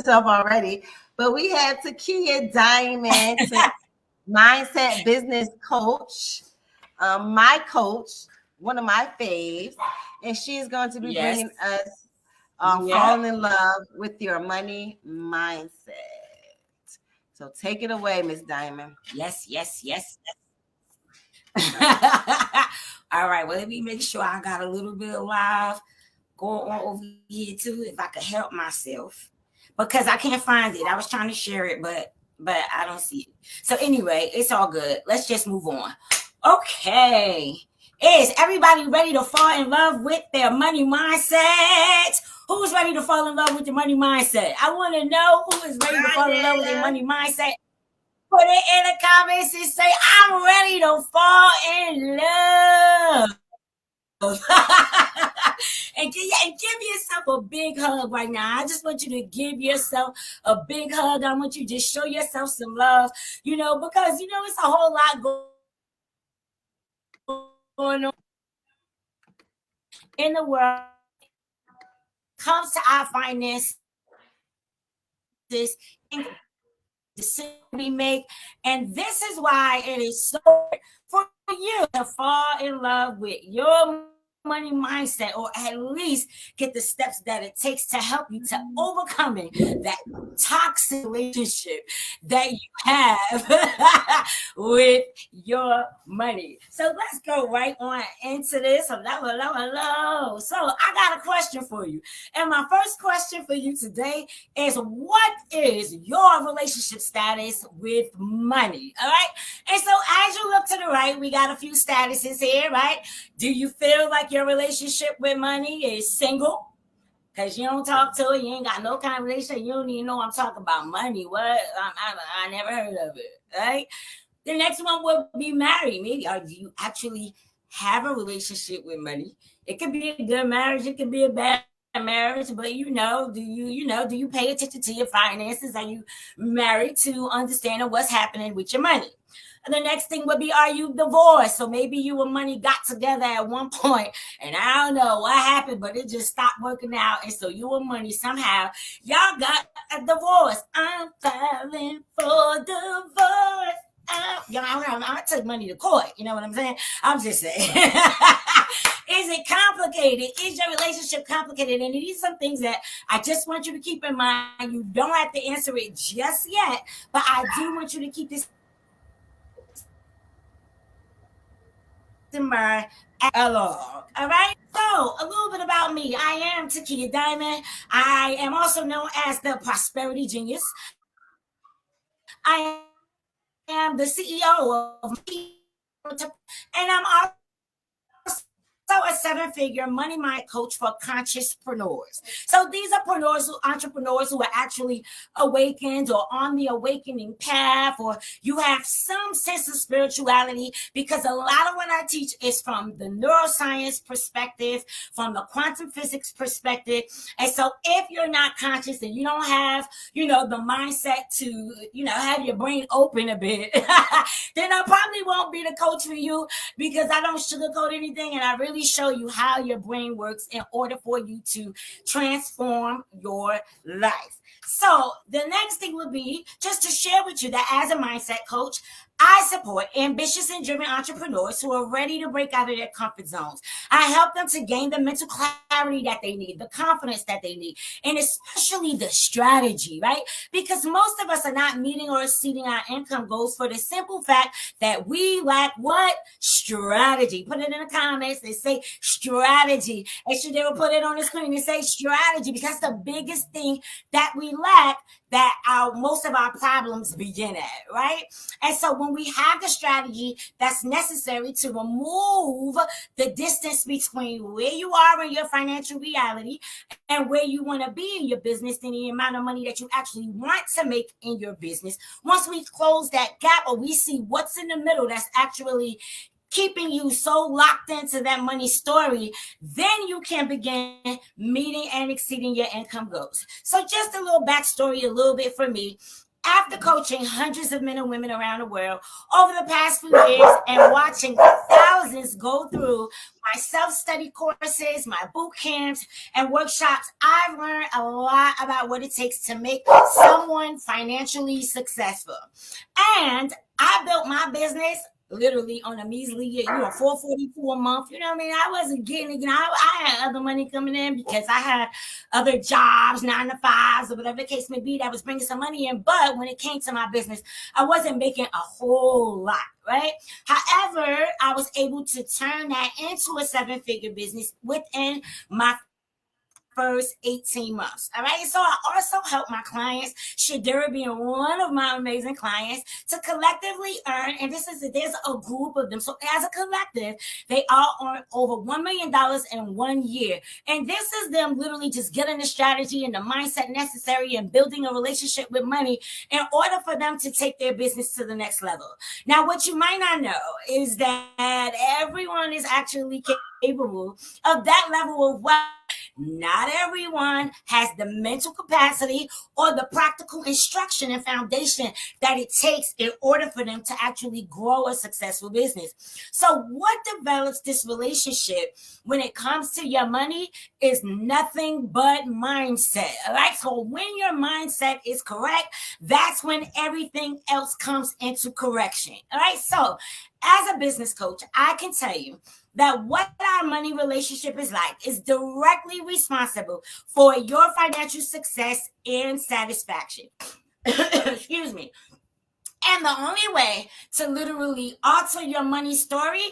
herself already. But we had Takiyah Diamond, mindset business coach, my coach, one of my faves, and she is going to be bringing us falling in love with your money mindset. So take it away, Miss Diamond. Yes. All right. Well, let me make sure I got a little bit of live going on over here too, if I could help myself, because I can't find it. I was trying to share it, but I don't see it. So anyway, it's all good. Let's just move on. Okay. Is everybody ready to fall in love with their money mindset? Who's ready to fall in love with your money mindset? I want to know who is ready to fall in love with their money mindset. Put it in the comments and say, I'm ready to fall in love. and give yourself a big hug right now. I just want you to give yourself a big hug. I want you to just show yourself some love, because, it's a whole lot going on in the world. Comes to our finances, decision we make, and this is why it is so for you to fall in love with your money mindset, or at least get the steps that it takes to help you to overcoming that toxic relationship that you have with your money. So let's go right on into this. Hello. So I got a question for you. And my first question for you today is, what is your relationship status with money? All right. And so as you look to the right, we got a few statuses here, right? Do you feel like your relationship with money is single? Because you don't talk to it, you ain't got no kind of relationship, you don't even know I'm talking about money. What? I never heard of it, right? The next one would be married. Maybe, or do you actually have a relationship with money? It could be a good marriage, it could be a bad marriage, but do you pay attention to your finances? Are you married to understanding what's happening with your money? And the next thing would be, are you divorced? So maybe you and money got together at one point, and I don't know what happened, but it just stopped working out. And so you and money somehow, y'all got a divorce. I'm filing for divorce. I took money to court. You know what I'm saying? I'm just saying. Is it complicated? Is your relationship complicated? And these are some things that I just want you to keep in mind. You don't have to answer it just yet, but I do want you to keep this in mind along. All right. So a little bit about me. I am Takiyah Diamond. I am also known as the Prosperity Genius. I am the CEO of and I'm also a seven-figure money mind coach for consciouspreneurs. So these are entrepreneurs who are actually awakened or on the awakening path, or you have some sense of spirituality, because a lot of what I teach is from the neuroscience perspective, from the quantum physics perspective. And so if you're not conscious and you don't have, the mindset to, have your brain open a bit, then I probably won't be the coach for you, because I don't sugarcoat anything, and I really show you how your brain works in order for you to transform your life. So the next thing would be just to share with you that as a mindset coach, I support ambitious and driven entrepreneurs who are ready to break out of their comfort zones. I help them to gain the mental clarity that they need, the confidence that they need, and especially the strategy, right? Because most of us are not meeting or exceeding our income goals for the simple fact that we lack what? Strategy. Put it in the comments and say strategy. And should they will put it on the screen and say strategy, because the biggest thing that we lack, that most of our problems begin at, right? And so when we have the strategy that's necessary to remove the distance between where you are in your financial reality and where you want to be in your business and the amount of money that you actually want to make in your business, once we close that gap, or we see what's in the middle that's actually keeping you so locked into that money story, then you can begin meeting and exceeding your income goals. So just a little backstory, a little bit for me. After coaching hundreds of men and women around the world over the past few years and watching thousands go through my self-study courses, my boot camps, and workshops, I've learned a lot about what it takes to make someone financially successful. And I built my business literally on a measly, 442 a month. You know what I mean? I wasn't getting it. I had other money coming in because I had other jobs, 9 to 5s, or whatever the case may be, that was bringing some money in. But when it came to my business, I wasn't making a whole lot, right? However, I was able to turn that into a 7-figure business within my first 18 months. All right. So I also help my clients, Shadira being one of my amazing clients, to collectively earn, and there's a group of them. So as a collective, they all earn over $1 million in 1 year. And this is them literally just getting the strategy and the mindset necessary and building a relationship with money in order for them to take their business to the next level. Now, what you might not know is that everyone is actually capable of that level of wealth. Not everyone has the mental capacity or the practical instruction and foundation that it takes in order for them to actually grow a successful business. So, what develops this relationship when it comes to your money is nothing but mindset. All right. So, when your mindset is correct, that's when everything else comes into correction. All right. So, as a business coach, I can tell you that what our money relationship is like is directly responsible for your financial success and satisfaction. Excuse me. And the only way to literally alter your money story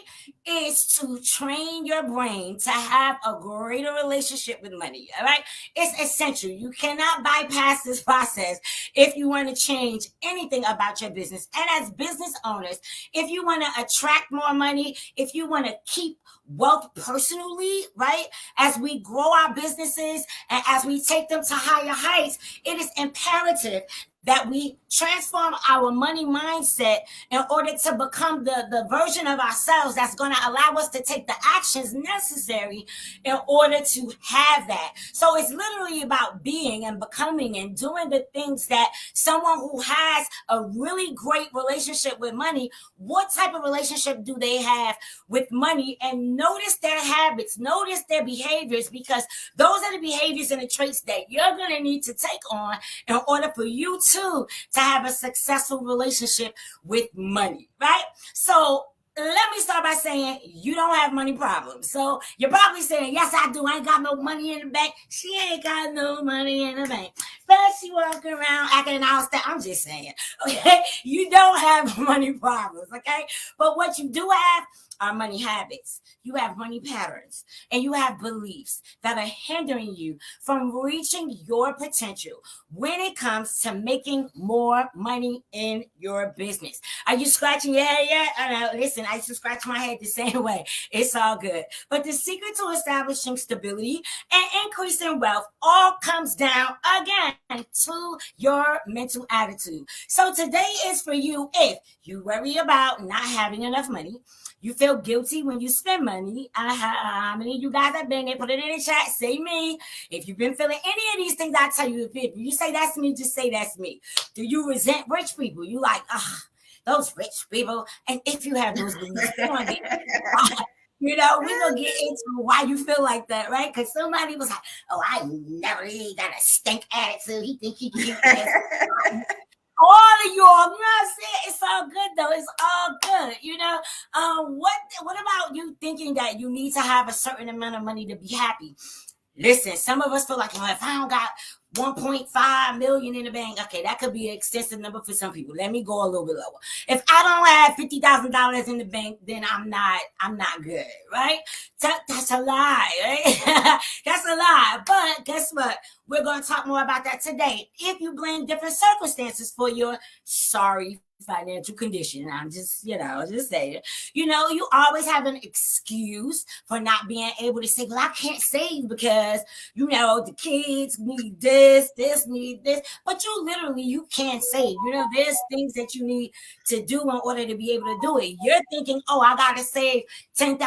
is to train your brain to have a greater relationship with money. All right. It's essential. You cannot bypass this process if you want to change anything about your business. And as business owners, if you want to attract more money, if you want to keep wealth personally, right? As we grow our businesses and as we take them to higher heights, it is imperative that we transform our money mindset in order to become the version of ourselves that's going to allow us to take the actions necessary in order to have that. So it's literally about being and becoming and doing the things that someone who has a really great relationship with money, what type of relationship do they have with money? And notice their habits, notice their behaviors, because those are the behaviors and the traits that you're going to need to take on in order for you to have a successful relationship with money, right? So let me start by saying you don't have money problems. So you're probably saying, yes, I do. I ain't got no money in the bank. She ain't got no money in the bank. But she walking around acting all that. I'm just saying, okay? You don't have money problems, okay? But what you do have are money habits. You have money patterns and you have beliefs that are hindering you from reaching your potential when it comes to making more money in your business. Are you scratching your head yet? I know, listen, I used to scratch my head the same way. It's all good. But the secret to establishing stability and increasing wealth all comes down again to your mental attitude. So today is for you if you worry about not having enough money. You feel guilty when you spend money. How many of you guys have been there? Put it in the chat. Say me. If you've been feeling any of these things, I tell you, if you say that's me, just say that's me. Do you resent rich people? You like, those rich people. And if you have those beliefs, we're going to get into why you feel like that, right? Because somebody was like, oh, I never really got a stink attitude. He think he can get this. All of y'all, you know what I'm saying? It's all good though. It's all good, what about you thinking that you need to have a certain amount of money to be happy? Listen, some of us feel like, if I don't got 1.5 million in the bank, okay, that could be an extensive number for some people. Let me go a little bit lower. If I don't have $50,000 in the bank, then I'm not good, right? That's a lie, right? That's a lie. But guess what? We're going to talk more about that today. If you blame different circumstances for your sorry financial condition. I'm just, just saying, you always have an excuse for not being able to say, well, I can't save because, the kids need this need this, but you can't save. There's things that you need to do in order to be able to do it. You're thinking, oh, I got to save $10,000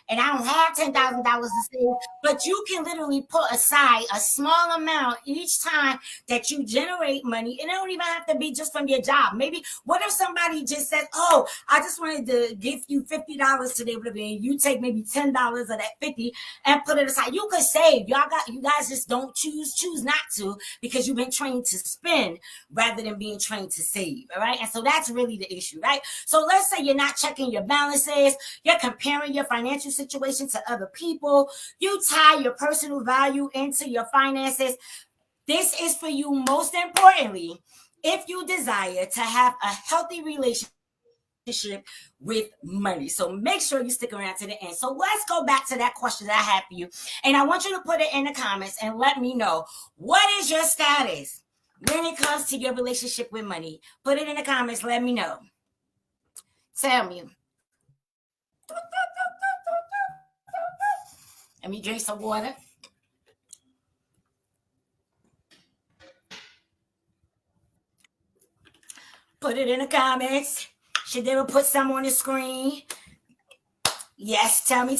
and I don't have $10,000 to save, but you can literally put aside a small amount each time that you generate money. And it don't even have to be just from your job. Maybe what if somebody just said, oh, I just wanted to give you $50 today, and you take maybe $10 of that 50 and put it aside. You could save. You guys just don't choose not to, because you've been trained to spend rather than being trained to save. All right. And so that's really the issue, right? So let's say you're not checking your balances, you're comparing your financial situation to other people, you tie your personal value into your finances. This is for you, most importantly, if you desire to have a healthy relationship with money. So make sure you stick around to the end. So let's go back to that question that I have for you. And I want you to put it in the comments and let me know, what is your status when it comes to your relationship with money? Put it in the comments. Let me know. Tell me. Let me drink some water. Put it in the comments. Should they put some on the screen? Yes, tell me.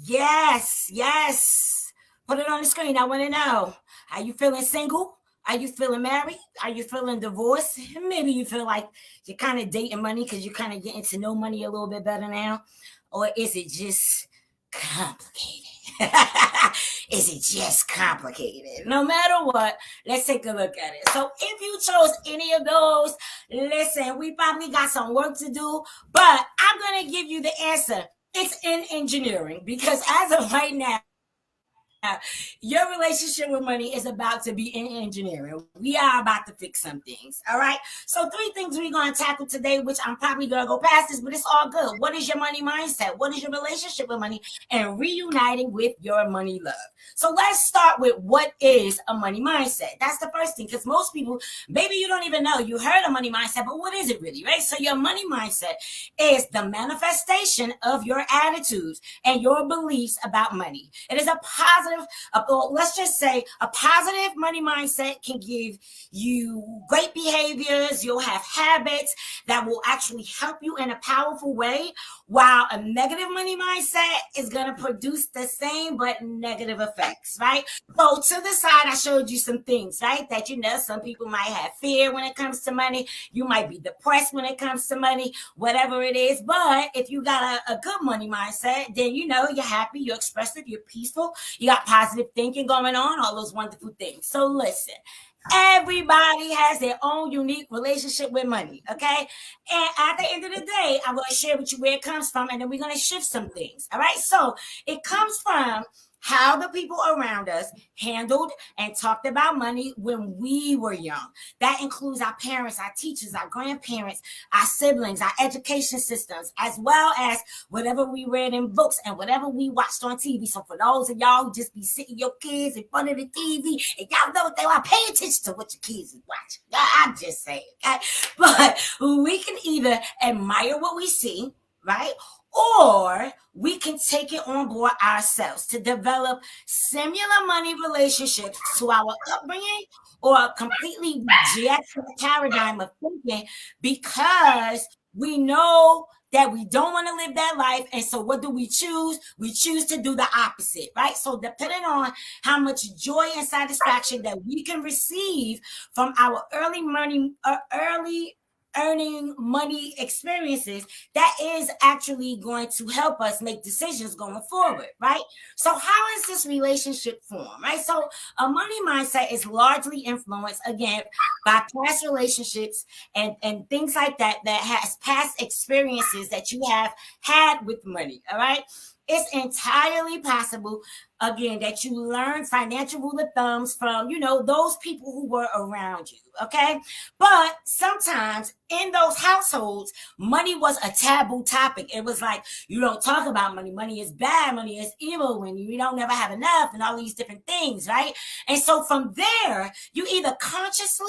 Yes. Put it on the screen. I want to know. Are you feeling single? Are you feeling married? Are you feeling divorced? Maybe you feel like you're kind of dating money because you're kind of getting to know money a little bit better now. Or is it just complicated? Is it just complicated? No matter what, let's take a look at it. So if you chose any of those, listen, we probably got some work to do, but I'm going to give you the answer. It's in engineering, because as of right now, your relationship with money is about to be in engineering. We are about to fix some things. All right. So 3 things we're going to tackle today, which I'm probably going to go past this, but it's all good. What is your money mindset? What is your relationship with money? And reuniting with your money love. So let's start with, what is a money mindset? That's the first thing, because most people, maybe you don't even know. You heard of money mindset, but what is it really, right? So your money mindset is the manifestation of your attitudes and your beliefs about money. It is a positive, let's just say a positive money mindset can give you great behaviors. You'll have habits that will actually help you in a powerful way, while a negative money mindset is going to produce the same but negative effects, right? So to the side, I showed you some things, right? That, some people might have fear when it comes to money. You might be depressed when it comes to money, whatever it is. But if you got a good money mindset, then, you're happy, you're expressive, you're peaceful, you got positive thinking going on, all those wonderful things. So listen, everybody has their own unique relationship with money, okay? And at the end of the day, I'm going to share with you where it comes from, and then we're going to shift some things, all right? So it comes from how the people around us handled and talked about money when we were young. That includes our parents, our teachers, our grandparents, our siblings, our education systems, as well as whatever we read in books and whatever we watched on TV. So for those of y'all who just be sitting your kids in front of the TV and y'all know what they want, pay attention to what your kids is watching. I'm just saying, okay? But we can either admire what we see, right? Or we can take it on board ourselves to develop similar money relationships to our upbringing, or a completely reject the paradigm of thinking, because we know that we don't want to live that life. And so what do we choose? We choose to do the opposite, right? So depending on how much joy and satisfaction that we can receive from our early earning money experiences, that is actually going to help us make decisions going forward, right? So how is this relationship formed, right? So a money mindset is largely influenced, again, by past relationships and things like that has past experiences that you have had with money, all right? It's entirely possible, again, that you learn financial rule of thumbs from, those people who were around you. Okay. But sometimes in those households, money was a taboo topic. It was like, you don't talk about money. Money is bad. Money is evil. When you don't never have enough and all these different things. Right. And so from there, you either consciously,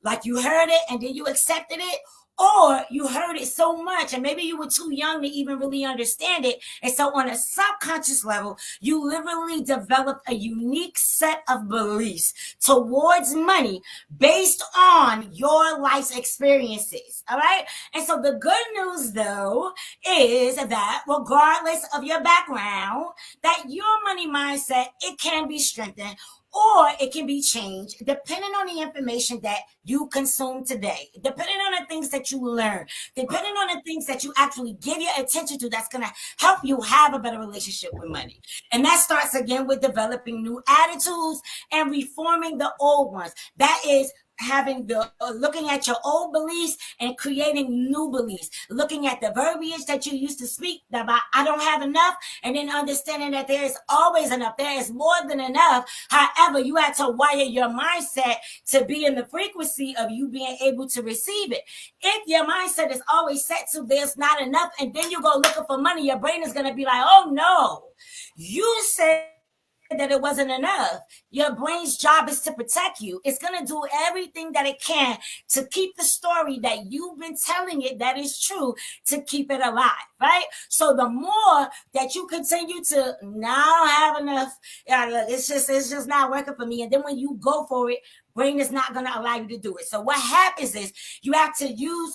like you heard it and then you accepted it, or you heard it so much and maybe you were too young to even really understand it. And so on a subconscious level, you literally developed a unique set of beliefs towards money based on your life's experiences. All right. And so the good news though is that regardless of your background, that your money mindset, it can be strengthened or it can be changed depending on the information that you consume today, depending on the things that you learn, depending on the things that you actually give your attention to that's going to help you have a better relationship with money. And that starts again with developing new attitudes and reforming the old ones. That is having the looking at your old beliefs and creating new beliefs, looking at the verbiage that you used to speak about I don't have enough, and then understanding that there is always enough, there is more than enough. However, you had to wire your mindset to be in the frequency of you being able to receive it. If your mindset is always set to there's not enough, and then you go looking for money, your brain is going to be like, oh no, you said that it wasn't enough. Your brain's job is to protect you. It's going to do everything that it can to keep the story that you've been telling it that is true, to keep it alive, right? So the more that you continue to now have enough, it's just not working for me. And then when you go for it, brain is not going to allow you to do it. So what happens is you have to use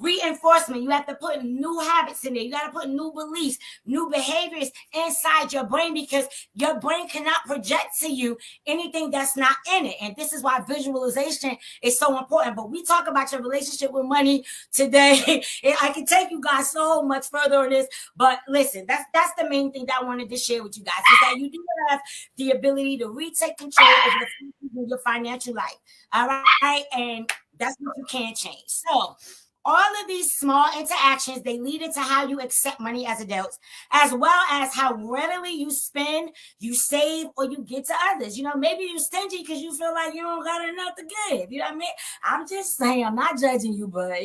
reinforcement. You have to put new habits in there. You got to put new beliefs, new behaviors inside your brain, because your brain cannot project to you anything that's not in it. And this is why visualization is so important. But we talk about your relationship with money today. I can take you guys so much further on this, but listen, that's the main thing that I wanted to share with you guys, is that you do have the ability to retake control over your financial life. All right. And that's what you can't change. So all of these small interactions, they lead into how you accept money as adults, as well as how readily you spend, you save, or you get to others. Maybe you're stingy because you feel like you don't got enough to give. You know what I mean? I'm just saying, I'm not judging you, but I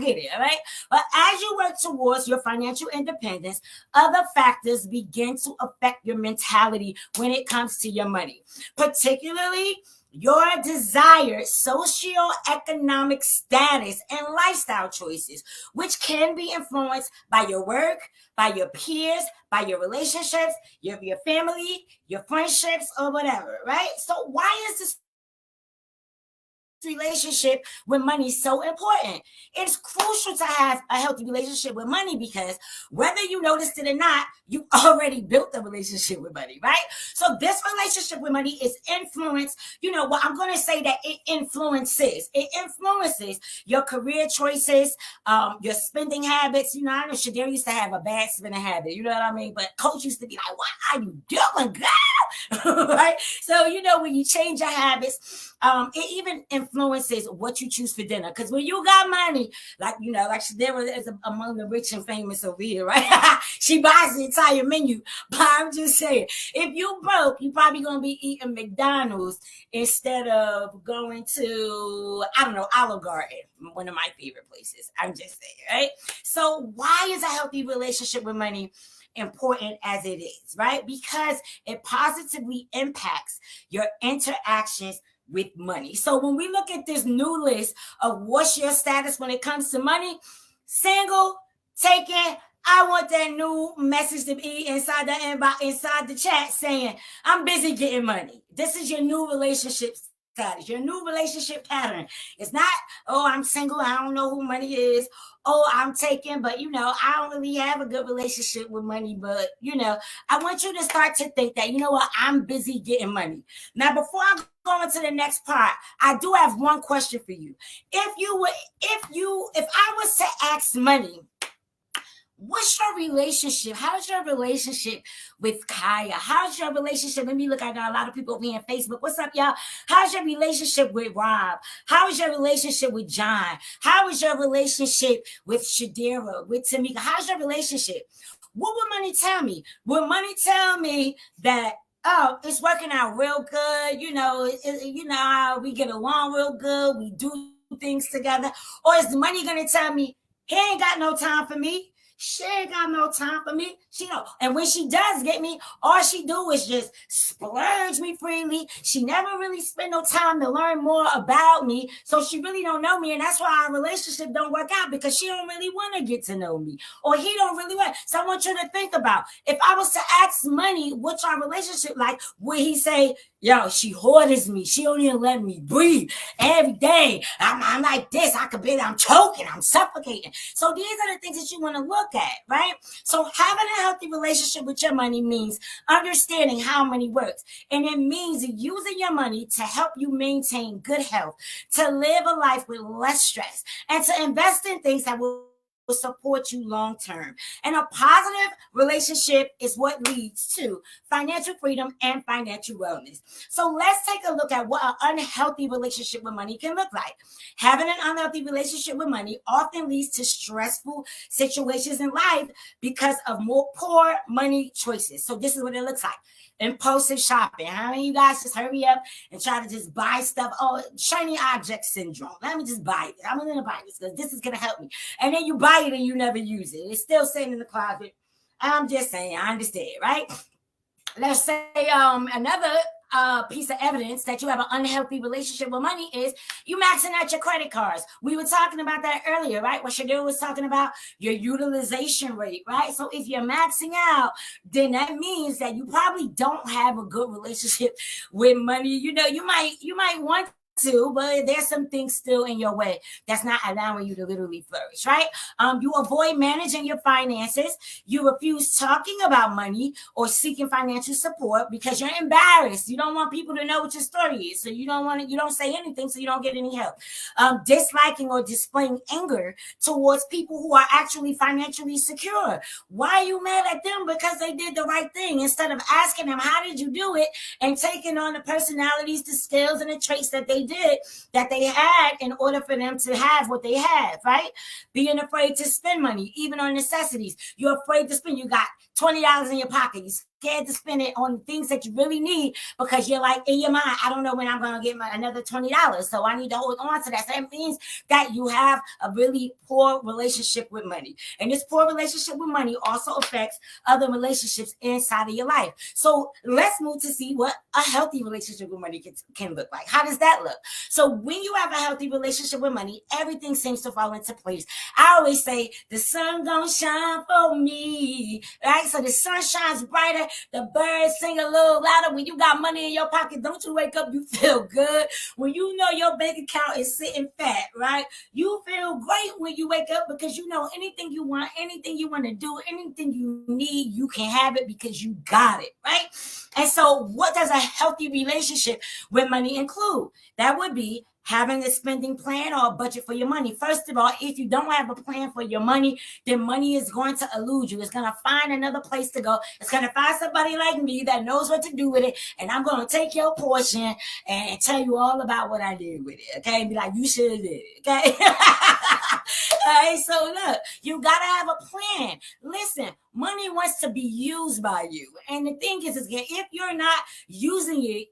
get it. All right. But as you work towards your financial independence, other factors begin to affect your mentality when it comes to your money, particularly your desired socioeconomic status and lifestyle choices, which can be influenced by your work, by your peers, by your relationships, your family, your friendships, or whatever, right? So why is this relationship with money so important? It's crucial to have a healthy relationship with money, because whether you noticed it or not, you already built the relationship with money, right? So this relationship with money is influenced. What I'm going to say that it influences your career choices, your spending habits. I know Shadir used to have a bad spending habit, you know what I mean? But coach used to be like, what are you doing, girl? Right? So, when you change your habits, it even influences what you choose for dinner. Because when you got money, like Shadir is among the rich and famous over here, right? She buys the entire menu. But I'm just saying, if you broke, you probably gonna be eating McDonald's instead of going to, I don't know, Olive Garden, one of my favorite places. I'm just saying, right? So why is a healthy relationship with money important as it is, right? Because it positively impacts your interactions with money. So when we look at this new list of what's your status when it comes to money, single, taken, I want that new message to be inside the inbox, inside the chat, saying, I'm busy getting money. This is your new relationship status, your new relationship pattern. It's not, oh, I'm single, I don't know who money is. Oh, I'm taken, but I don't really have a good relationship with money. But I want you to start to think that, what, I'm busy getting money. Now, before I go into the next part, I do have one question for you. If I was to ask money, what's your relationship? How's your relationship with Kaya? How's your relationship? Let me look. I got a lot of people over here on Facebook. What's up, y'all? How's your relationship with Rob? How is your relationship with John? How is your relationship with Shadira, with Tamika? How's your relationship? What would money tell me? Would money tell me that, oh, it's working out real good? You know how we get along real good. We do things together. Or is the money going to tell me, he ain't got no time for me? She ain't got no time for me. She don't. And when she does get me, all she do is just splurge me freely. She never really spend no time to learn more about me. So she really don't know me. And that's why our relationship don't work out, because she don't really want to get to know me. Or he don't really want. So I want you to think about, if I was to ask Money, what's our relationship like? Would he say, yo, she hoards me. She don't even let me breathe every day. I'm like this. I'm choking. I'm suffocating. So these are the things that you want to look at, right? So having a healthy relationship with your money means understanding how money works. And it means using your money to help you maintain good health, to live a life with less stress, and to invest in things that will support you long term. And a positive relationship is what leads to financial freedom and financial wellness. So let's take a look at what an unhealthy relationship with money can look like. Having an unhealthy relationship with money often leads to stressful situations in life because of more poor money choices. So this is what it looks like. Impulsive shopping. How many of you guys just hurry up and try to just buy stuff? Oh, shiny object syndrome. Let me just buy it. I'm going to buy this because this is going to help me. And then you buy it and you never use it. It's still sitting in the closet. I'm just saying, I understand, right? Let's say another piece of evidence that you have an unhealthy relationship with money is you maxing out your credit cards. We were talking about that earlier, right? What Shadil was talking about, your utilization rate, right? So if you're maxing out, then that means that you probably don't have a good relationship with money. You might want to, but there's some things still in your way that's not allowing you to literally flourish, right? You avoid managing your finances. You refuse talking about money or seeking financial support because you're embarrassed. You don't want people to know what your story is, so you don't say anything, so you don't get any help. Disliking or displaying anger towards people who are actually financially secure. Why are you mad at them? Because they did the right thing, instead of asking them, how did you do it, and taking on the personalities, the skills, and the traits that they had in order for them to have what they have, right? Being afraid to spend money, even on necessities. You're afraid to spend. You got $20 in your pocket. You're scared to spend it on things that you really need because you're like, in your mind, I don't know when I'm going to get another $20. So I need to hold on to that. So that means that you have a really poor relationship with money. And this poor relationship with money also affects other relationships inside of your life. So let's move to see what a healthy relationship with money can look like. How does that look? So when you have a healthy relationship with money, everything seems to fall into place. I always say, the sun gonna shine for me, right? So the sun shines brighter, the birds sing a little louder. When you got money in your pocket, don't you wake up, you feel good? When you know your bank account is sitting fat, right? You feel great when you wake up because you know anything you want to do, anything you need, you can have it because you got it, right? And so what does a healthy relationship with money include? That would be having a spending plan or a budget for your money. First of all, if you don't have a plan for your money, then money is going to elude you. It's going to find another place to go. It's going to find somebody like me that knows what to do with it. And I'm going to take your portion and tell you all about what I did with it. Okay. Be like, you should have did it. Okay. All right. So look, you got to have a plan. Listen, money wants to be used by you. And the thing is if you're not using it,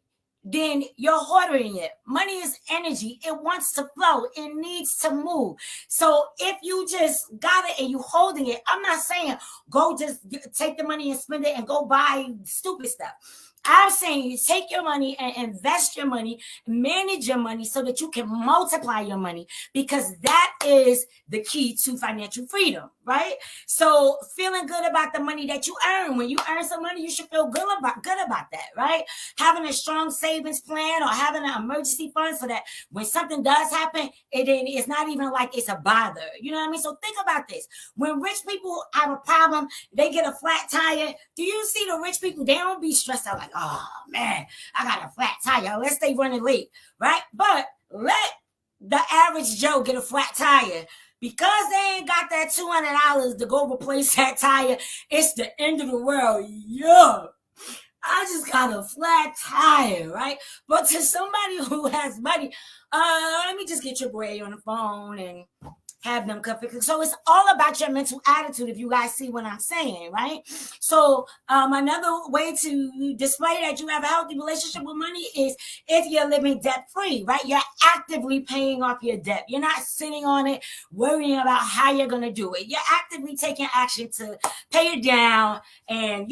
then you're hoarding it. Money is energy. It wants to flow. It needs to move. So if you just got it and you holding it, I'm not saying go just take the money and spend it and go buy stupid stuff. I'm saying you take your money and invest your money, manage your money so that you can multiply your money, because that is the key to financial freedom, right? So feeling good about the money that you earn. When you earn some money, you should feel good about that, right? Having a strong savings plan or having an emergency fund so that when something does happen, it's not even like it's a bother. You know what I mean? So think about this. When rich people have a problem, they get a flat tire. Do you see the rich people? They don't be stressed out like, oh man, I got a flat tire. Let's stay running late, right? But let the average Joe get a flat tire. because they ain't got that $200 to go replace that tire, it's the end of the world. Yeah. I just got a flat tire, right? But to somebody who has money, let me just get your boy on the phone and have them come fix it. So it's all about your mental attitude, if you guys see what I'm saying, right? So another way to display that you have a healthy relationship with money is if you're living debt free, right? You're actively paying off your debt. You're not sitting on it worrying about how you're going to do it. You're actively taking action to pay it down and,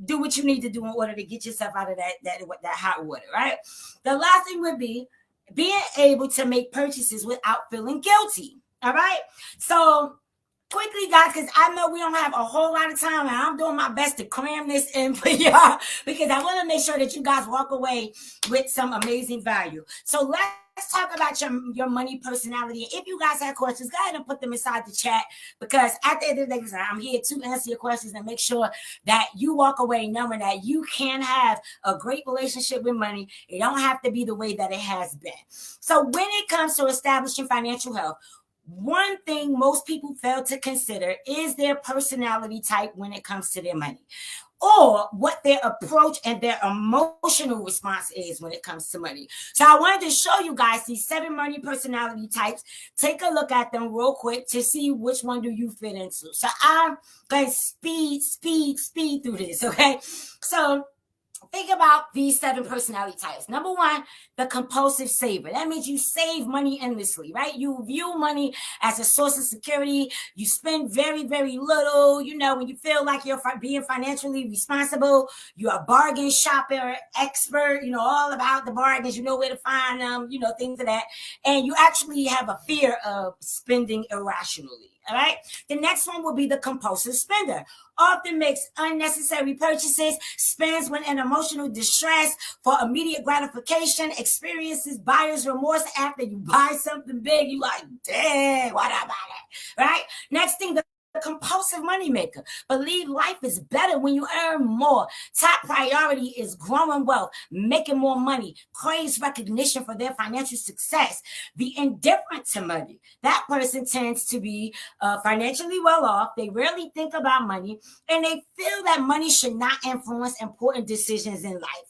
do what you need to do in order to get yourself out of that hot water, right? The last thing would be being able to make purchases without feeling guilty. All right. So quickly, guys, because I know we don't have a whole lot of time, and I'm doing my best to cram this in for y'all because I want to make sure that you guys walk away with some amazing value. So let's talk about your money personality. If you guys have questions, go ahead and put them inside the chat because at the end of the day, I'm here to answer your questions and make sure that you walk away knowing that you can have a great relationship with money. It don't have to be the way that it has been. So when it comes to establishing financial health, one thing most people fail to consider is their personality type when it comes to their money, or what their approach and their emotional response is when it comes to money. So I wanted to show you guys these 7 money personality types. Take a look at them real quick to see which one do you fit into. So I'm going to speed through this, okay? So think about these 7 personality types. Number 1, the compulsive saver. That means you save money endlessly, right? You view money as a source of security. You spend very, very little. When you feel like you're being financially responsible, you're a bargain shopper expert, all about the bargains. You know where to find them, things of that. And you actually have a fear of spending irrationally. All right. The next one will be the compulsive spender. Often makes unnecessary purchases, spends when in emotional distress for immediate gratification, experiences buyer's remorse after you buy something big. You like, dang, why'd I buy that? Right? Next thing, the compulsive moneymaker. Believe life is better when you earn more. Top priority is growing wealth, making more money, craves recognition for their financial success. Be indifferent to money. That person tends to be financially well off. They rarely think about money, and they feel that money should not influence important decisions in life.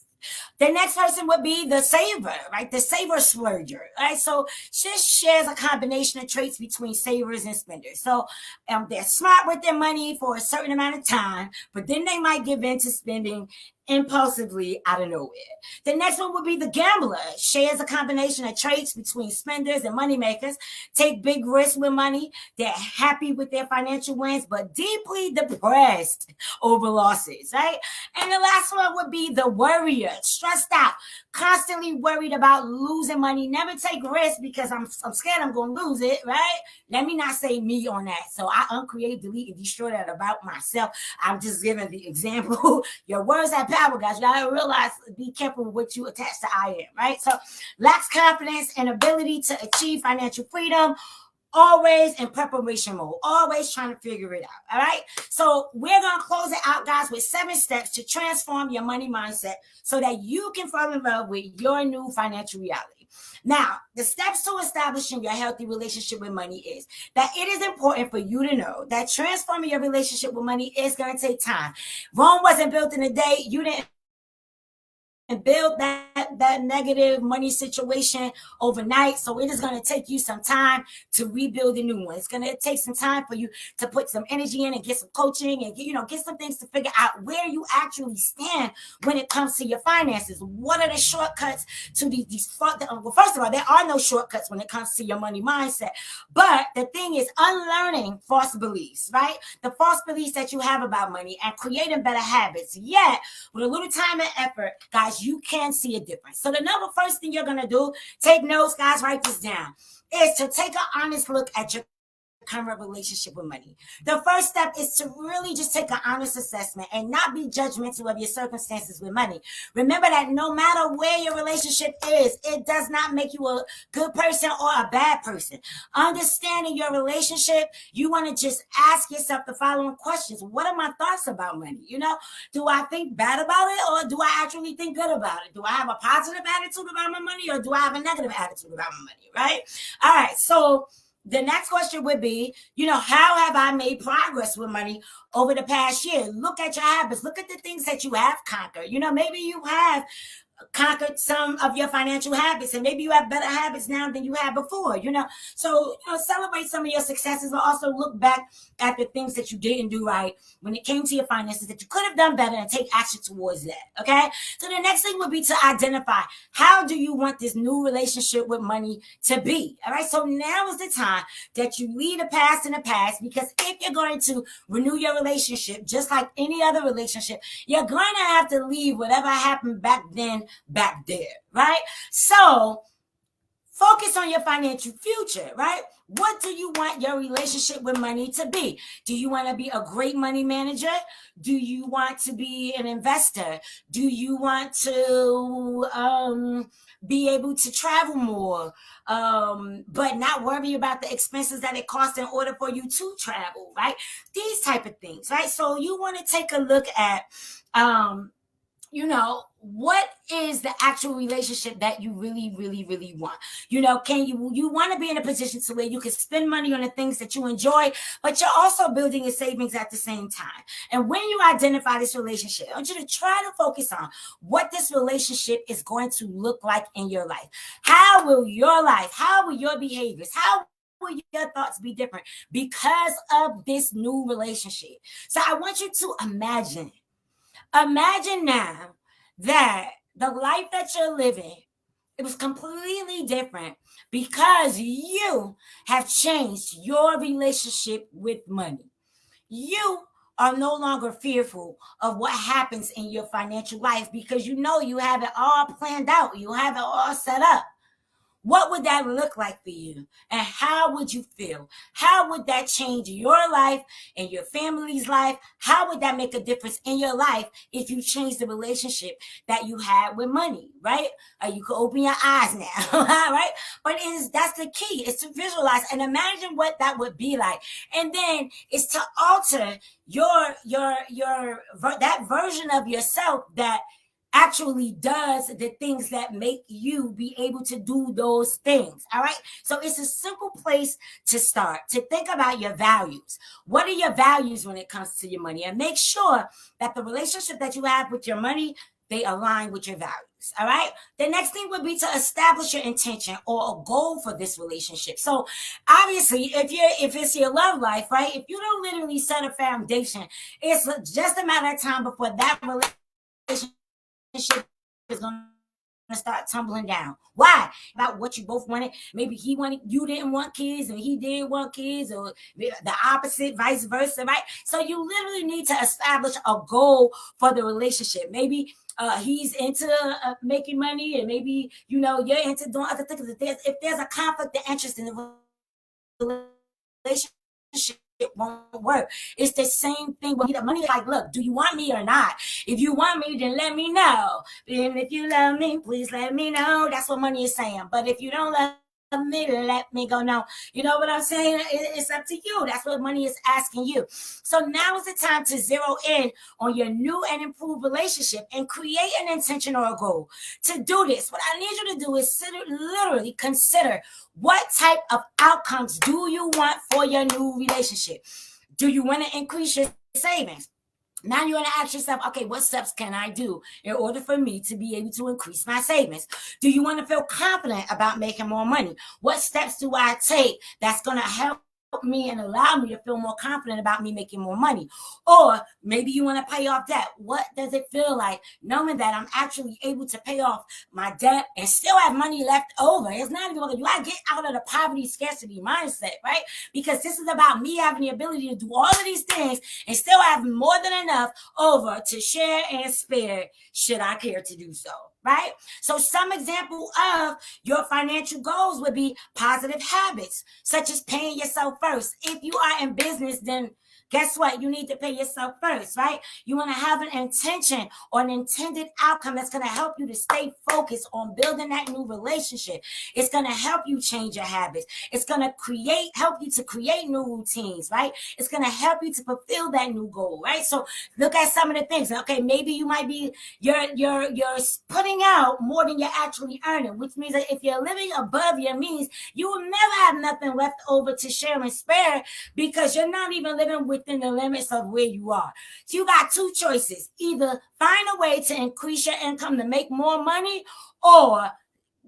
The next person would be the saver, right? The saver splurger, right? So just shares a combination of traits between savers and spenders. So they're smart with their money for a certain amount of time, but then they might give in to spending impulsively out of nowhere. The next one would be the gambler. Shares a combination of traits between spenders and moneymakers. Take big risks with money. They're happy with their financial wins, but deeply depressed over losses, right? And the last one would be the worrier. Stressed out, constantly worried about losing money. Never take risks because I'm scared I'm going to lose it, right? Let me not say me on that. So I uncreate, delete, and destroy that about myself. I'm just giving the example. Your words have power, guys. You gotta realize, be careful with what you attach to I am, right? So lacks confidence and ability to achieve financial freedom. Always in preparation mode, always trying to figure it out. All right. So we're going to close it out, guys, with 7 steps to transform your money mindset so that you can fall in love with your new financial reality. Now, the steps to establishing your healthy relationship with money is that it is important for you to know that transforming your relationship with money is going to take time. Rome wasn't built in a day. You didn't build that negative money situation overnight. So it is going to take you some time to rebuild a new one. It's going to take some time for you to put some energy in and get some coaching and get some things to figure out where you actually stand when it comes to your finances. What are the shortcuts to these well, first of all, there are no shortcuts when it comes to your money mindset. But the thing is unlearning false beliefs, right? The false beliefs that you have about money and creating better habits. Yet, with a little time and effort, guys, you can see a difference. So the first thing you're going to do, take notes, guys, write this down, is to take an honest look at your current relationship with money. The first step is to really just take an honest assessment and not be judgmental of your circumstances with money. Remember that no matter where your relationship is, it does not make you a good person or a bad person. Understanding your relationship, you want to just ask yourself the following questions. What are my thoughts about money? Do I think bad about it, or do I actually think good about it? Do I have a positive attitude about my money, or do I have a negative attitude about my money, right? All right, so the next question would be, how have I made progress with money over the past year? Look at your habits. Look at the things that you have conquered. Maybe you have conquered some of your financial habits, and maybe you have better habits now than you had before. So celebrate some of your successes, but also look back at the things that you didn't do right when it came to your finances that you could have done better, and take action towards that. Okay, so the next thing would be to identify, how do you want this new relationship with money to be? All right, so now is the time that you leave the past in the past, because if you're going to renew your relationship, just like any other relationship, you're going to have to leave whatever happened back then back there, right? So focus on your financial future, right? What do you want your relationship with money to be? Do you want to be a great money manager? Do you want to be an investor? Do you want to be able to travel more, but not worry about the expenses that it costs in order for you to travel, right? These type of things, right? So you want to take a look at what is the actual relationship that you really, really, really want? Can you want to be in a position to where you can spend money on the things that you enjoy, but you're also building your savings at the same time. And when you identify this relationship, I want you to try to focus on what this relationship is going to look like in your life. How will your behaviors, how will your thoughts be different because of this new relationship? So I want you to imagine now that the life that you're living, it was completely different because you have changed your relationship with money. You are no longer fearful of what happens in your financial life because you have it all planned out. You have it all set up. What would that look like for you? And how would you feel? How would that change your life and your family's life? How would that make a difference in your life if you change the relationship that you had with money, right? You can open your eyes now, right? But that's the key, is to visualize and imagine what that would be like. And then it's to alter that version of yourself that actually does the things that make you be able to do those things. All right. So it's a simple place to start, to think about your values. What are your values when it comes to your money? And make sure that the relationship that you have with your money, they align with your values. All right. The next thing would be to establish your intention or a goal for this relationship. So obviously, if it's your love life, right? If you don't literally set a foundation, it's just a matter of time before that relationship is going to start tumbling down. Why? About what you both wanted. Maybe you didn't want kids, and he did want kids, or the opposite, vice versa, right? So you literally need to establish a goal for the relationship. Maybe he's into making money, and maybe you're into doing other things. If there's a conflict of interest in the relationship, it won't work. It's the same thing with the money. Like, look, do you want me or not? If you want me, then let me know. And if you love me, please let me know. That's what money is saying. But if you don't love me, let me go. No, you know what I'm saying? It's up to you. That's what money is asking you. So now is the time to zero in on your new and improved relationship and create an intention or a goal. To do this, what I need you to do is literally consider, what type of outcomes do you want for your new relationship? Do you want to increase your savings? Now you want to ask yourself, okay, what steps can I do in order for me to be able to increase my savings? Do you want to feel confident about making more money? What steps do I take that's going to help me and allow me to feel more confident about me making more money? Or maybe you want to pay off debt. What does it feel like knowing that I'm actually able to pay off my debt and still have money left over? It's not even like you got to get out of the poverty scarcity mindset, right? Because this is about me having the ability to do all of these things and still have more than enough over to share and spare should I care to do so. Right? So some example of your financial goals would be positive habits, such as paying yourself first. If you are in business, then guess what? You need to pay yourself first, right? You want to have an intention or an intended outcome that's going to help you to stay focused on building that new relationship. It's going to help you change your habits. It's going to help you to create new routines, right? It's going to help you to fulfill that new goal, right? So look at some of the things. Okay, maybe you might be you're putting out more than you're actually earning, which means that if you're living above your means, you will never have nothing left over to share and spare because you're not even living within the limits of where you are. So you got two choices: either find a way to increase your income to make more money, or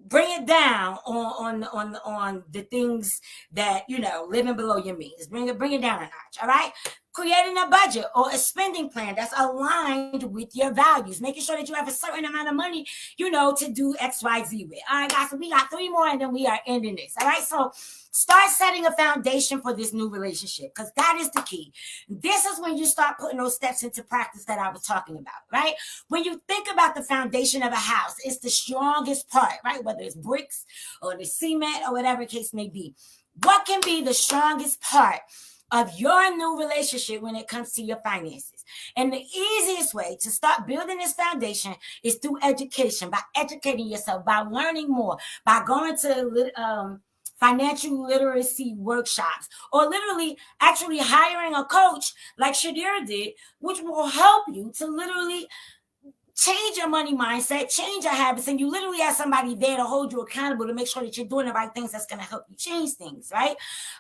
bring it down on the things that living below your means. Bring it down a notch. All right. Creating a budget or a spending plan that's aligned with your values, making sure that you have a certain amount of money, to do XYZ with. All right, guys. So we got 3 more and then we are ending this. All right. So start setting a foundation for this new relationship, because that is the key. This is when you start putting those steps into practice that I was talking about, right? When you think about the foundation of a house, it's the strongest part, right? Whether it's bricks or the cement or whatever case may be. What can be the strongest part of your new relationship when it comes to your finances? And the easiest way to start building this foundation is through education, by educating yourself, by learning more, by going to financial literacy workshops, or literally actually hiring a coach like Shadir did, which will help you to literally change your money mindset, change your habits, and you literally have somebody there to hold you accountable to make sure that you're doing the right things that's going to help you change things, right?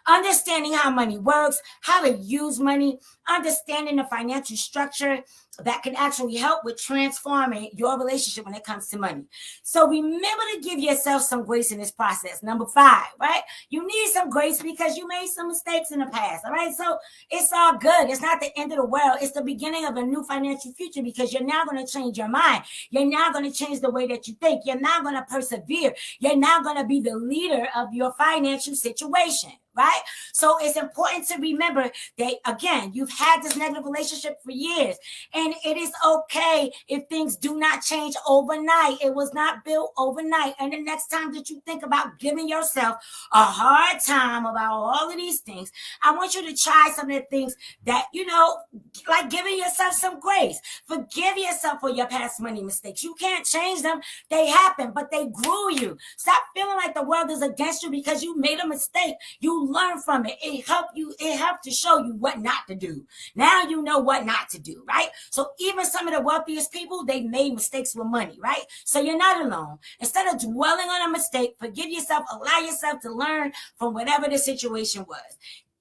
Understanding how money works, how to use money, understanding the financial structure that can actually help with transforming your relationship when it comes to money. So remember to give yourself some grace in this process. Number 5, right? You need some grace because you made some mistakes in the past, all right? So it's all good. It's not the end of the world. It's the beginning of a new financial future, because you're now going to change your mind. You're now going to change the way that you think. You're now going to persevere. You're now going to be the leader of your financial situation, right? So it's important to remember that, again, you've had this negative relationship for years, and it is okay if things do not change overnight. It was not built overnight. And the next time that you think about giving yourself a hard time about all of these things, I want you to try some of the things that, like giving yourself some grace. Forgive yourself for your past money mistakes. You can't change them. They happen, but they grew you. Stop feeling like the world is against you because you made a mistake. You learn from it. It helped to show you what not to do. Now you know what not to do, right? So even some of the wealthiest people, they made mistakes with money, right? So you're not alone. Instead of dwelling on a mistake, forgive yourself, allow yourself to learn from whatever the situation was.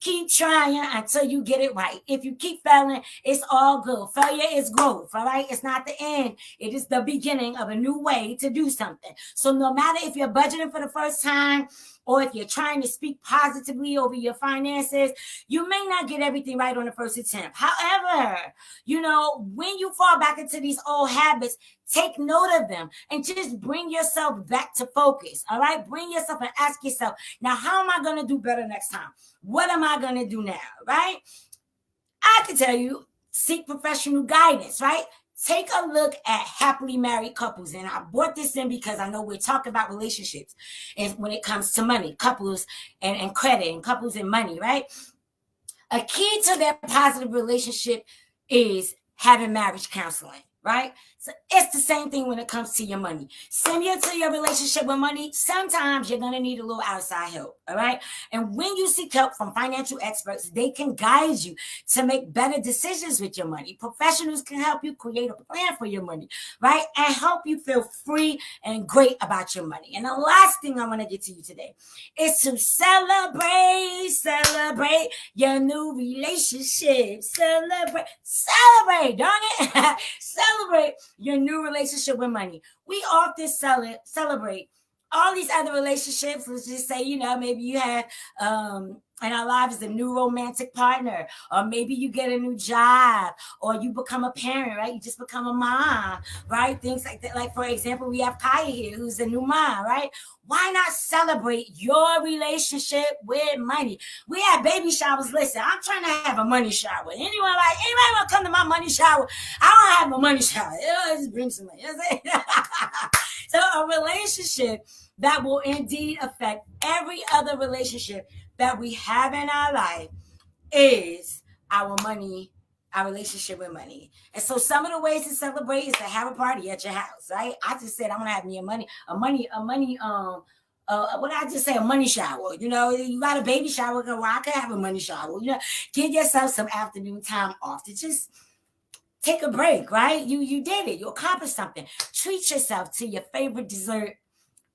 Keep trying until you get it right. If you keep failing, it's all good. Failure is growth, all right? It's not the end. It is the beginning of a new way to do something. So no matter if you're budgeting for the first time, or if you're trying to speak positively over your finances, you may not get everything right on the first attempt. However, when you fall back into these old habits, take note of them and just bring yourself back to focus. All right. Bring yourself and ask yourself, now, how am I going to do better next time? What am I going to do now? Right. I can tell you, seek professional guidance, right? Take a look at happily married couples. And I brought this in because I know we're talking about relationships and when it comes to money, couples and credit, and couples and money, right? A key to their positive relationship is having marriage counseling, right? So it's the same thing when it comes to your money. Similar to your relationship with money, sometimes you're going to need a little outside help, all right? And when you seek help from financial experts, they can guide you to make better decisions with your money. Professionals can help you create a plan for your money, right? And help you feel free and great about your money. And the last thing I want to get to you today is to celebrate your new relationship. Celebrate, darn it. Celebrate your new relationship with money. We often celebrate all these other relationships. Let's just say, maybe you have in our lives a new romantic partner, or maybe you get a new job, or you become a parent, right? You just become a mom, right? Things like that. Like, for example, we have Kaya here, who's a new mom, right? Why not celebrate your relationship with money? We have baby showers. Listen, I'm trying to have a money shower. Anybody want to come to my money shower? I don't have a money shower. Just bring some money. So a relationship that will indeed affect every other relationship that we have in our life is our money, our relationship with money. And so some of the ways to celebrate is to have a party at your house, right? I just said I'm gonna have me what did I just say? A money shower. You know, you got a baby shower. Well, I could have a money shower. You know, give yourself some afternoon time off to just take a break, right? You did it. You accomplished something. Treat yourself to your favorite dessert.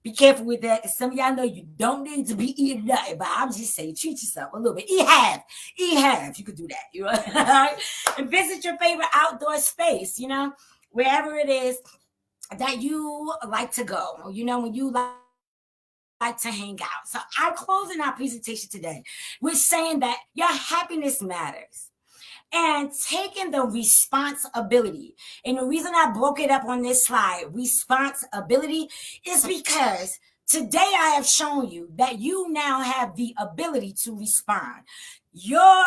Be careful with that, because some of y'all know you don't need to be eating nothing. But I'm just saying, treat yourself a little bit. Eat half. Eat half. You could do that. You know? And visit your favorite outdoor space, you know, wherever it is that you like to go. You know, when you like to hang out. So I'm closing our presentation today with saying that your happiness matters and taking the responsibility. And the reason I broke it up on this slide, responsibility, is because today I have shown you that you now have the ability to respond. Your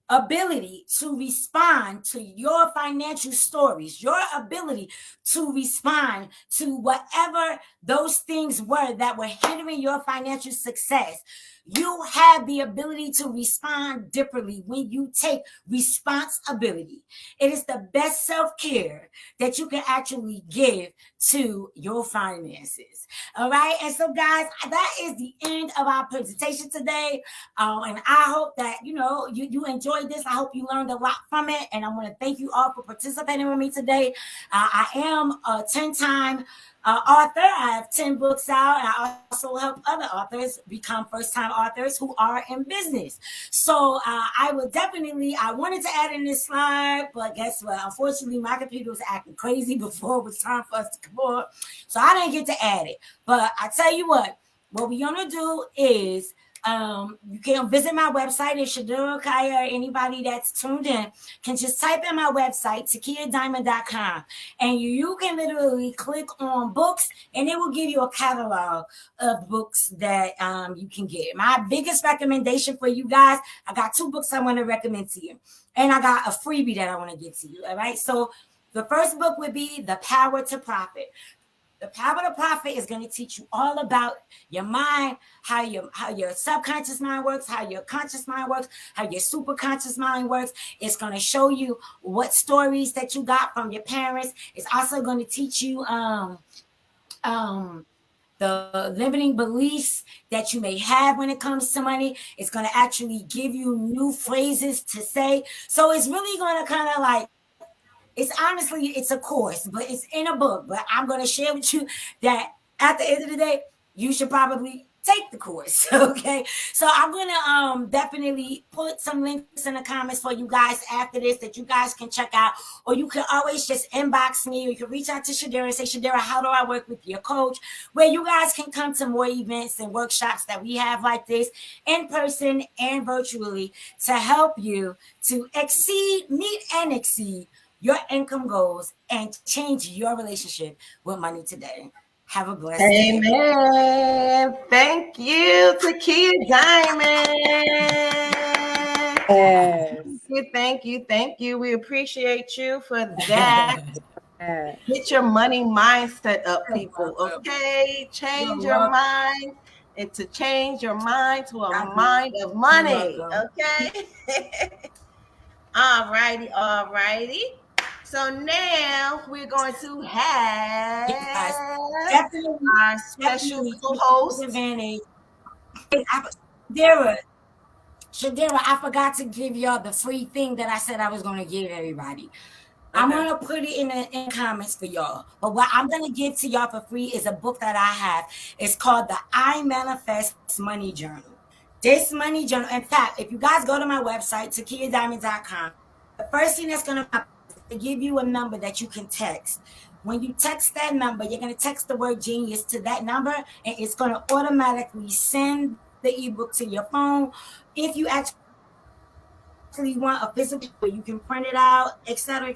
ability to respond to your financial stories, your ability to respond to whatever those things were that were hindering your financial success. You have the ability to respond differently when you take responsibility. It is the best self care that you can actually give to your finances. All right. And so, guys, that is the end of our presentation today. And I hope that, you enjoyed this. I hope you learned a lot from it. And I want to thank you all for participating with me today. I am a 10-time author. I have 10 books out. And I also help other authors become first-time authors who are in business. So I wanted to add in this slide, but guess what? Unfortunately, my computer was acting crazy before it was time for us to come on. So I didn't get to add it. But I tell you what we're going to do is you can visit my website. If Shadira, Kaya, or anybody that's tuned in can just type in my website, TakiyahDiamond.com, and you can literally click on books, and it will give you a catalog of books that you can get. My biggest recommendation for you guys, I got 2 books I want to recommend to you, and I got a freebie that I want to give to you. All right, so the first book would be The Power to Profit. The Power to Profit is going to teach you all about your mind, how your subconscious mind works, how your conscious mind works, how your superconscious mind works. It's going to show you what stories that you got from your parents. It's also going to teach you the limiting beliefs that you may have when it comes to money. It's going to actually give you new phrases to say. So it's really going to kind of like, it's a course, but it's in a book. But I'm going to share with you that at the end of the day, you should probably take the course. Okay. So I'm going to definitely put some links in the comments for you guys after this that you guys can check out. Or you can always just inbox me, or you can reach out to Shadira and say, Shadira, how do I work with your coach? Where you guys can come to more events and workshops that we have like this in person and virtually to help you to meet and exceed your income goals and change your relationship with money today. Have a blessed day. Amen. Thank you, Takiyah Diamond. Yes. Thank you. We appreciate you for that. Get your money mindset up, people. Okay, change your mind, and to change your mind to a mind of money. Okay. All righty. So now we're going to have our special co-host. Shadira, I forgot to give y'all the free thing that I said I was going to give everybody. Okay. I'm going to put it in the comments for y'all. But what I'm going to give to y'all for free is a book that I have. It's called the I Manifest Money Journal. This money journal, in fact, if you guys go to my website, TakiyahDiamond.com, the first thing that's going to happen is to give you a number that you can text. When you text that number, you're going to text the word genius to that number, and it's going to automatically send the ebook to your phone. If you actually want a physical where you can print it out, etc.,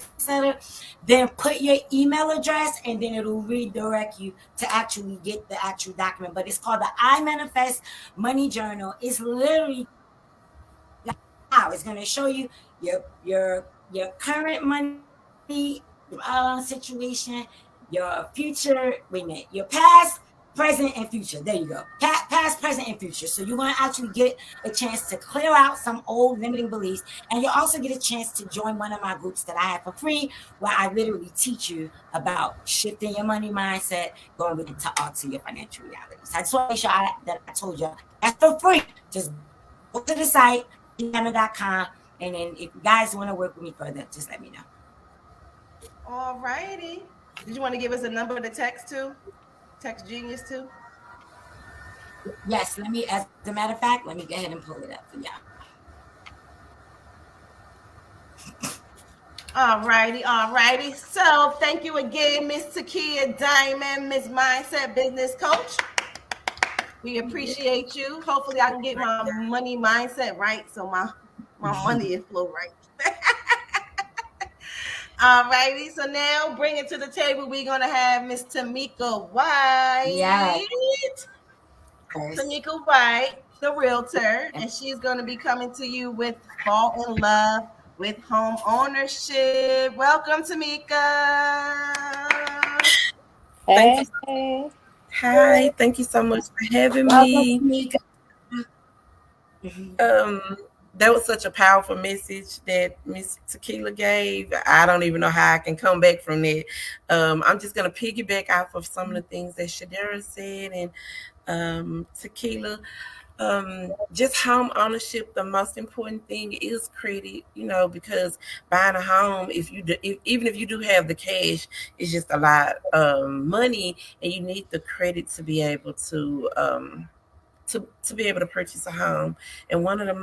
then put your email address, and then it'll redirect you to actually get the actual document. But it's called the I Manifest Money Journal. It's literally it's going to show you your current money situation, your future, your past, present, and future. There you go. Past, present, and future. So you're going to actually get a chance to clear out some old limiting beliefs. And you'll also get a chance to join one of my groups that I have for free, where I literally teach you about shifting your money mindset, going into alter your financial reality. So I just want to make sure that I told you that's for free. Just go to the site, diamond.com. And then if you guys want to work with me further, just let me know. All righty. Did you want to give us a number to text to? Text Genius to? Yes, as a matter of fact, let me go ahead and pull it up for y'all. All righty. So thank you again, Miss Takiyah Diamond, Miss Mindset Business Coach. We appreciate you. Hopefully I can get my money mindset right so my money will flow right. All righty. So now bring it to the table. We're going to have Miss Tamika White. Yeah. Tamika White, the realtor, and she's going to be coming to you with Fall in Love with Home Ownership. Welcome, Tamika. Hey. Hi, thank you so much for having me. That was such a powerful message that Miss Takiyah gave. I don't even know how I can come back from that. I'm just gonna piggyback off of some of the things that Shadera said and Takiyah. Just home ownership, the most important thing is credit, because buying a home, even if you do have the cash, it's just a lot of money, and you need the credit to be able to be able to purchase a home. And one of the most